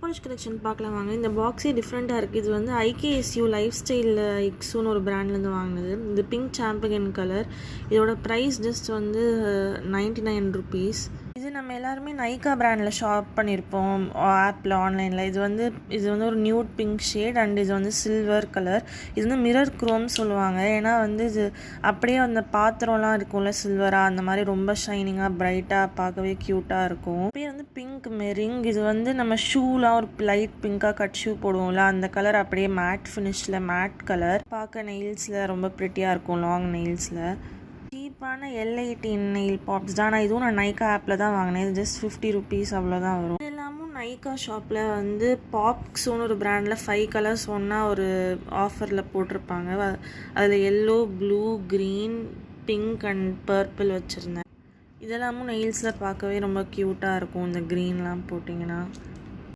Polish collection பார்க்கலாம் வாங்க. இந்த பாக்ஸே டிஃப்ரெண்ட்டாக இருக்குது. இது வந்து ஐகேஎஸ்யூ லைஃப் ஸ்டைல் எக்ஸுன்னு ஒரு பிராண்ட்லேருந்து வாங்கினது. இது பிங்க் சாம்பியன் கலர். இதோட ப்ரைஸ் ஜஸ்ட் வந்து 99 ருபீஸ். இது நம்ம எல்லாருமே நைக்கா பிராண்டில் ஷாப் பண்ணியிருப்போம் ஆப்பில், ஆன்லைனில். இது வந்து ஒரு நியூட் பிங்க் ஷேட் அண்ட் இது வந்து சில்வர் கலர். இது வந்து மிரர் குரோம் சொல்லுவாங்க. ஏன்னா வந்து இது அப்படியே அந்த பாத்திரம்லாம் இருக்கும்ல சில்வராக, அந்த மாதிரி ரொம்ப ஷைனிங்காக பிரைட்டாக பார்க்கவே க்யூட்டாக இருக்கும். அப்படியே வந்து பிங்க் மெரிங். இது வந்து நம்ம ஷூலாம் ஒரு லைட் பிங்காக கட் ஷூ போடுவோம்ல, அந்த கலர் அப்படியே மேட் ஃபினிஷில் மேட் கலர். பார்க்க நெயில்ஸில் ரொம்ப ப்ரிட்டியாக இருக்கும், லாங் நெயில்ஸில். சீப்பான L18 நெயில் பாப்ஸ் தான். நான் இதுவும் நான் நைக்கா ஆப்பில் தான் வாங்கினேன். இது ஜஸ்ட் 50 ருபீஸ் அவ்வளோதான் வரும். இது எல்லாமும் நைக்கா ஷாப்பில் வந்து பாப்ஸ்னு ஒரு பிராண்டில் 5 கலர்ஸ் ஒன்றா ஒரு ஆஃபரில் போட்டிருப்பாங்க. அதில் yellow, blue, green, pink and purple வச்சுருந்தேன். இதெல்லாமும் நெயில்ஸில் பார்க்கவே ரொம்ப க்யூட்டாக இருக்கும் இந்த க்ரீன்லாம் போட்டிங்கன்னா.